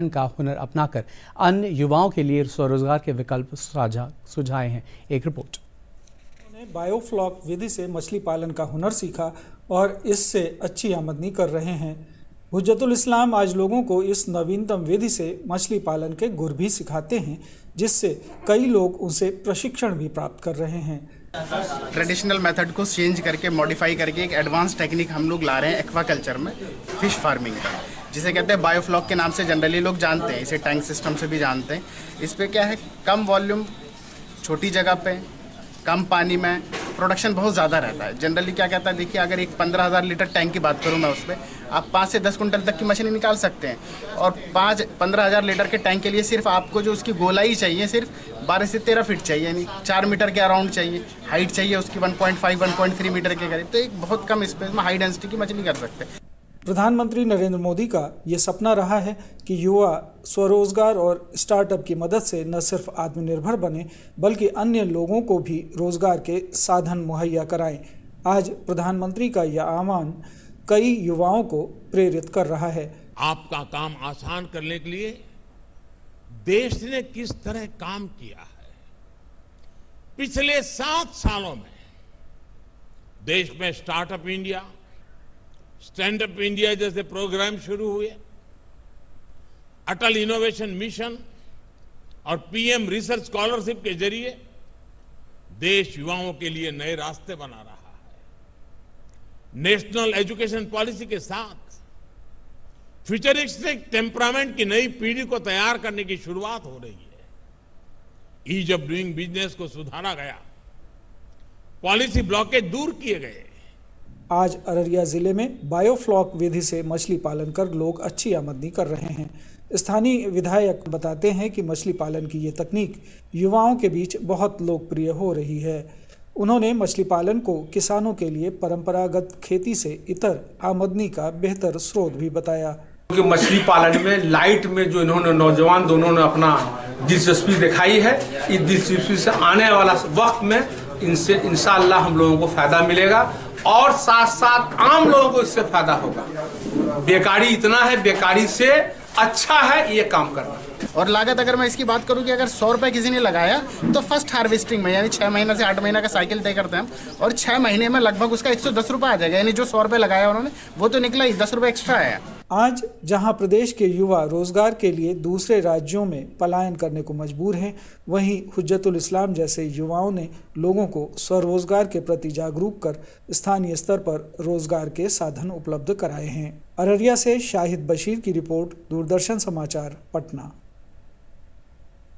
का हुनर अपनाकर अन्य युवाओं के लिए स्वरोजगार के विकल्प सुझाए हैं। एक रिपोर्ट। उन्होंने बायोफ्लॉक विधि से मछली पालन का हुनर सीखा और इससे अच्छी आमदनी कर रहे हैं। हुज्जतुल इस्लाम आज लोगों को इस नवीनतम विधि से मछली पालन के गुर भी सिखाते हैं, जिससे कई लोग उनसे प्रशिक्षण भी प्राप्त कर रहे हैं। ट्रेडिशनल मेथड को चेंज करके मॉडिफाई करके एक एडवांस टेक्निक हम लोग ला रहे हैं एक्वाकल्चर में, फिश फार्मिंग का, जिसे कहते हैं बायोफ्लॉक के नाम से जनरली लोग जानते हैं, इसे टैंक सिस्टम से भी जानते हैं। इस पे क्या है, कम वॉल्यूम, छोटी जगह पे, कम पानी में प्रोडक्शन बहुत ज़्यादा रहता है। जनरली क्या कहता है, देखिए अगर एक 15,000 लीटर टैंक की बात करूँ मैं, उस पर आप 5 से 10 कुंटल तक की मछली निकाल सकते हैं। और 15,000 लीटर के टैंक के लिए सिर्फ आपको जो उसकी गोलाई चाहिए सिर्फ 12 से 13 फीट चाहिए, यानी 4 मीटर के अराउंड चाहिए। हाइट चाहिए उसकी 1.5-1.3 मीटर के करीब, तो एक बहुत कम स्पेस में हाई डेंसिटी की मछली कर सकते हैं। प्रधानमंत्री नरेंद्र मोदी का ये सपना रहा है कि युवा स्वरोजगार और स्टार्टअप की मदद से न सिर्फ आत्मनिर्भर बने, बल्कि अन्य लोगों को भी रोजगार के साधन मुहैया कराएं। आज प्रधानमंत्री का यह आह्वान कई युवाओं को प्रेरित कर रहा है। आपका काम आसान करने के लिए देश ने किस तरह काम किया है। पिछले 7 सालों में देश में startup India, stand up India जैसे प्रोग्राम शुरू हुए, अटल इनोवेशन मिशन और पीएम रिसर्च स्कॉलरशिप के जरिए देश युवाओं के लिए नए रास्ते बना रहा है। नेशनल एजुकेशन पॉलिसी के साथ फ्यूचरिस्टिक टेम्परामेंट की नई पीढ़ी को तैयार करने की शुरुआत हो रही है। ईज ऑफ डूइंग बिजनेस को सुधारा गया, पॉलिसी ब्लॉकेज दूर किए गए। आज अररिया जिले में बायोफ्लॉक विधि से मछली पालन कर लोग अच्छी आमदनी कर रहे हैं। स्थानीय विधायक बताते हैं कि मछली पालन की ये तकनीक युवाओं के बीच बहुत लोकप्रिय हो रही है। उन्होंने मछली पालन को किसानों के लिए परंपरागत खेती से इतर आमदनी का बेहतर स्रोत भी बताया। क्योंकि मछली पालन में लाइट में जो इन्होंने नौजवान दोनों ने अपना दिलचस्पी दिखाई है, इस दिलचस्पी से आने वाला वक्त में इनसे इंशाअल्लाह हम लोगों को फायदा मिलेगा और साथ साथ आम लोगों को इससे फायदा होगा। बेकारी इतना है, बेकारी से अच्छा है ये काम करना। और लागत अगर मैं इसकी बात करूं कि अगर 100 रुपये किसी ने लगाया तो फर्स्ट हार्वेस्टिंग में, यानी 6 महीने से 8 महीने का साइकिल तय करते हैं हम, और 6 महीने में लगभग उसका 110 रुपये आ जाएगा। यानी जो 100 रुपये लगाया उन्होंने वो तो निकला ही, 10 रुपये एक्स्ट्रा आया। आज जहां प्रदेश के युवा रोजगार के लिए दूसरे राज्यों में पलायन करने को मजबूर हैं, वहीं हुज्जतुल इस्लाम जैसे युवाओं ने लोगों को स्वरोजगार के प्रति जागरूक कर स्थानीय स्तर पर रोजगार के साधन उपलब्ध कराए हैं। अररिया से शाहिद बशीर की रिपोर्ट, दूरदर्शन समाचार, पटना।